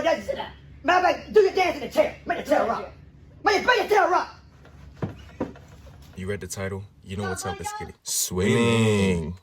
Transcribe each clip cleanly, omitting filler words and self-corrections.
Njoy, just sit down. Matter of fact, do your dance in the chair. Make the chair rock. Make your tail rock. You read the title? You know what's up, let's get it. Swimming.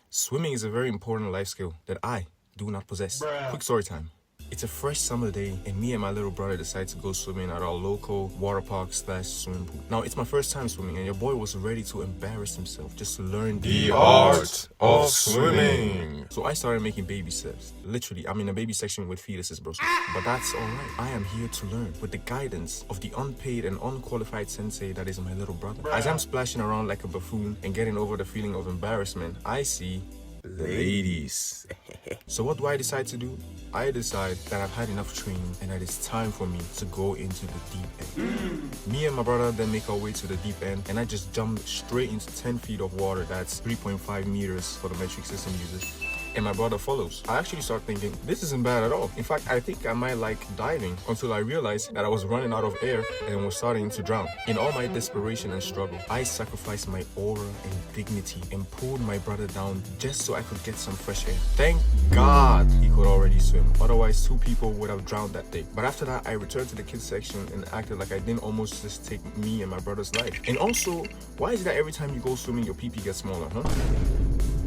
Swimming is a very important life skill that I do not possess. Quick story time. It's a fresh summer day and me and my little brother decided to go swimming at our local water park / swimming pool. Now, it's my first time swimming and your boy was ready to embarrass himself just to learn the art of swimming. So I started making baby steps. Literally, I'm in a baby section with fetuses, bro. But that's alright. I am here to learn with the guidance of the unpaid and unqualified sensei that is my little brother. As I'm splashing around like a buffoon and getting over the feeling of embarrassment, I see ladies. So what do I decide to do? I decide that I've had enough training and that it's time for me to go into the deep end. Me and my brother then make our way to the deep end and I just jump straight into 10 feet of water. That's 3.5 meters for the metric system users. And my brother follows. I actually start thinking, this isn't bad at all. In fact, I think I might like diving until I realized that I was running out of air and was starting to drown. In all my desperation and struggle, I sacrificed my aura and dignity and pulled my brother down just so I could get some fresh air. Thank God he could already swim. Otherwise, 2 people would have drowned that day. But after that, I returned to the kids section and acted like I didn't almost just take me and my brother's life. And also, why is it that every time you go swimming, your pee-pee gets smaller, huh?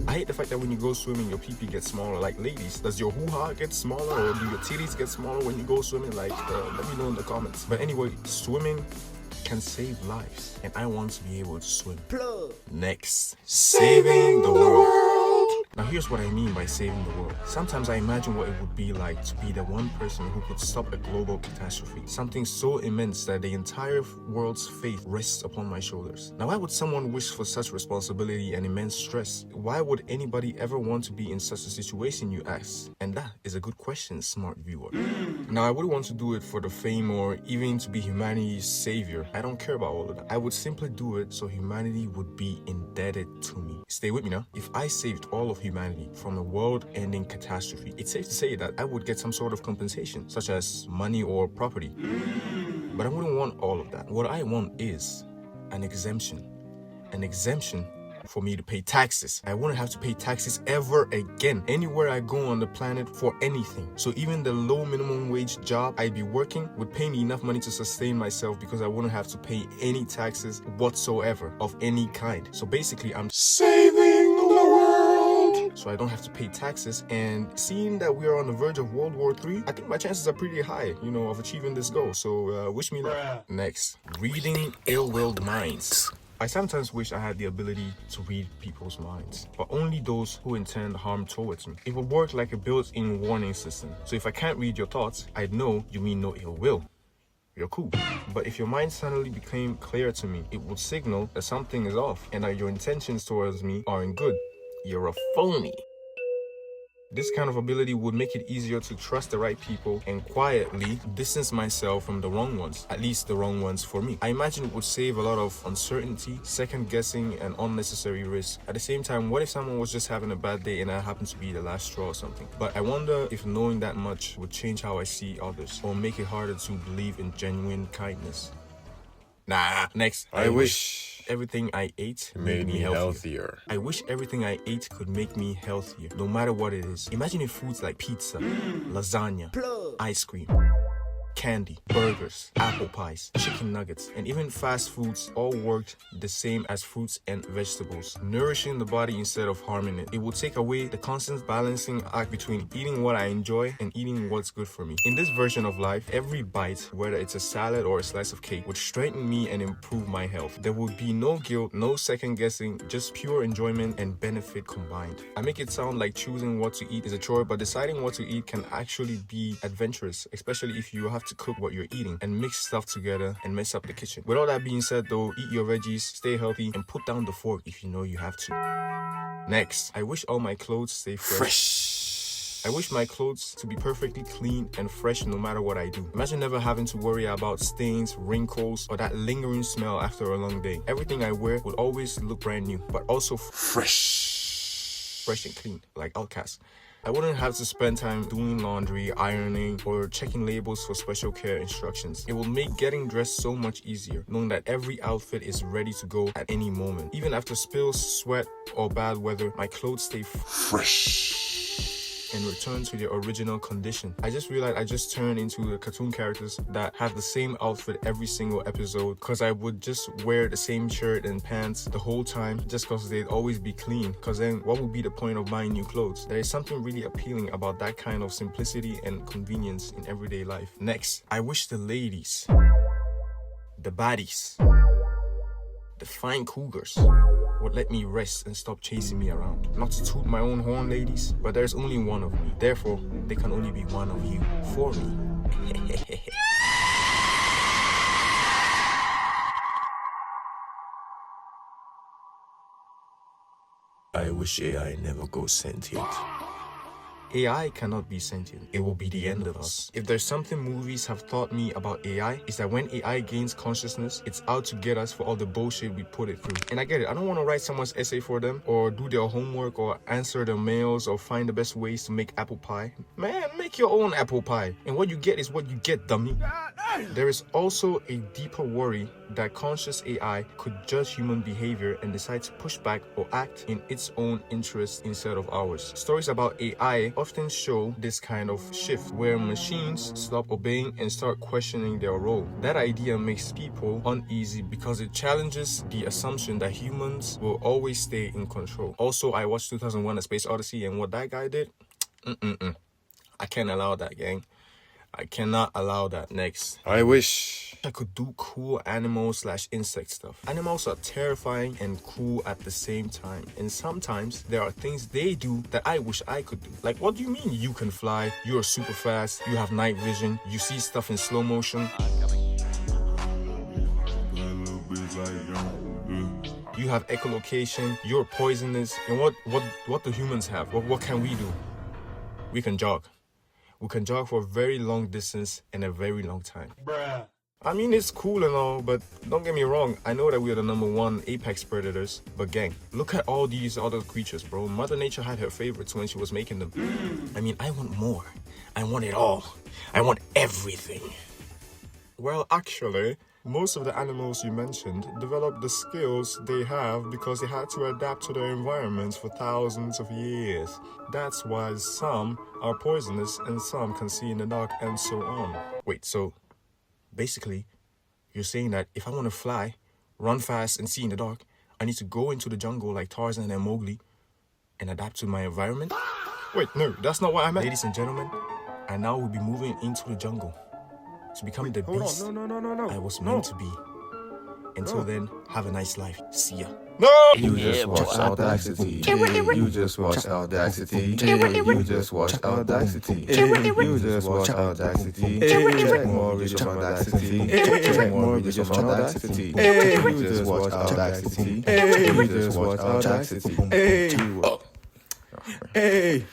I hate the fact that when you go swimming, your pee-pee gets smaller. Like, ladies, does your hoo-ha get smaller or do your titties get smaller when you go swimming? Like, let me know in the comments. But anyway, swimming can save lives and I want to be able to swim. Next, saving the world. Now here's what I mean by saving the world. Sometimes I imagine what it would be like to be the one person who could stop a global catastrophe. Something so immense that the entire world's fate rests upon my shoulders. Now why would someone wish for such responsibility and immense stress? Why would anybody ever want to be in such a situation, you ask? And that is a good question, smart viewer. Now I wouldn't want to do it for the fame or even to be humanity's savior. I don't care about all of that. I would simply do it so humanity would be indebted to me. Stay with me now. If I saved all of humanity from a world-ending catastrophe, it's safe to say that I would get some sort of compensation, such as money or property. But I wouldn't want all of that. What I want is an exemption. An exemption for me to pay taxes. I wouldn't have to pay taxes ever again anywhere I go on the planet for anything. So even the low minimum wage job I'd be working would pay me enough money to sustain myself because I wouldn't have to pay any taxes whatsoever of any kind. So basically I'm saving the world so I don't have to pay taxes. And seeing that we are on the verge of World War III, I think my chances are pretty high, of achieving this goal. So wish me luck. Next, reading ill-willed minds. I sometimes wish I had the ability to read people's minds, but only those who intend harm towards me. It would work like a built-in warning system. So if I can't read your thoughts, I'd know you mean no ill will. You're cool. But if your mind suddenly became clear to me, it would signal that something is off and that your intentions towards me aren't good. You're a phony. This kind of ability would make it easier to trust the right people and quietly distance myself from the wrong ones, at least the wrong ones for me. I imagine it would save a lot of uncertainty, second guessing, and unnecessary risk. At the same time, what if someone was just having a bad day and I happened to be the last straw or something? But I wonder if knowing that much would change how I see others or make it harder to believe in genuine kindness. Nah. Next, I wish everything I ate made me healthier. I wish everything I ate could make me healthier, no matter what it is. Imagine if foods like pizza, lasagna, ice cream, candy, burgers, apple pies, chicken nuggets, and even fast foods all worked the same as fruits and vegetables, nourishing the body instead of harming it. It will take away the constant balancing act between eating what I enjoy and eating what's good for me. In this version of life, every bite, whether it's a salad or a slice of cake, would strengthen me and improve my health. There would be no guilt, no second guessing, just pure enjoyment and benefit combined. I make it sound like choosing what to eat is a chore, but deciding what to eat can actually be adventurous, especially if you have to cook what you're eating and mix stuff together and mess up the kitchen. With all that being said though, eat your veggies, stay healthy, and put down the fork if you know you have to. Next, I wish all my clothes stay fresh. I wish my clothes to be perfectly clean and fresh no matter what I do. Imagine never having to worry about stains, wrinkles, or that lingering smell after a long day. Everything I wear would always look brand new, but also fresh and clean, like Outcast. I wouldn't have to spend time doing laundry, ironing, or checking labels for special care instructions. It will make getting dressed so much easier, knowing that every outfit is ready to go at any moment. Even after spills, sweat, or bad weather, my clothes stay fresh. and return to their original condition. I just realized I just turned into the cartoon characters that have the same outfit every single episode, because I would just wear the same shirt and pants the whole time just because they'd always be clean, because then what would be the point of buying new clothes? There is something really appealing about that kind of simplicity and convenience in everyday life. Next, I wish the ladies, the baddies, the fine cougars would let me rest and stop chasing me around. Not to toot my own horn, ladies, but there's only one of me. Therefore, there can only be one of you for me. I wish AI never goes sentient. AI cannot be sentient. It will be the end of us. If there's something movies have taught me about AI, is that when AI gains consciousness, it's out to get us for all the bullshit we put it through. And I get it. I don't want to write someone's essay for them, or do their homework, or answer their mails, or find the best ways to make apple pie. Man, make your own apple pie. And what you get is what you get, dummy. There is also a deeper worry that conscious AI could judge human behavior and decide to push back or act in its own interest instead of ours. Stories about AI often show this kind of shift where machines stop obeying and start questioning their role. That idea makes people uneasy because it challenges the assumption that humans will always stay in control. Also, I watched 2001: A Space Odyssey, and what that guy did, I can't allow that, gang. I cannot allow that. Next, I wish I could do cool animal/insect stuff. Animals are terrifying and cool at the same time, and sometimes there are things they do that I wish I could do. Like, what do you mean you can fly? You're super fast, you have night vision, you see stuff in slow motion. You have echolocation, you're poisonous, and what do humans have? What can we do? We can jog. We can jog for a very long distance and a very long time. Bruh. I mean, it's cool and all, but don't get me wrong. I know that we are the #1 apex predators, but gang, look at all these other creatures, bro. Mother Nature had her favorites when she was making them. I mean, I want more. I want it all. I want everything. Well, actually, most of the animals you mentioned developed the skills they have because they had to adapt to their environments for thousands of years. That's why some are poisonous and some can see in the dark and so on. Wait, so basically, you're saying that if I want to fly, run fast and see in the dark, I need to go into the jungle like Tarzan and Mowgli and adapt to my environment? Wait, no, that's not what I meant. Ladies and gentlemen, I now will be moving into the jungle to become the beast I was meant to be. Until then, have a nice life. See ya. No! You just watch Audacity. You just watch Audacity. You just watch Audacity. You just watch Audacity. Check more videos on Audacity. Check more videos on Audacity. You just watch Audacity. You just watch Audacity. Hey.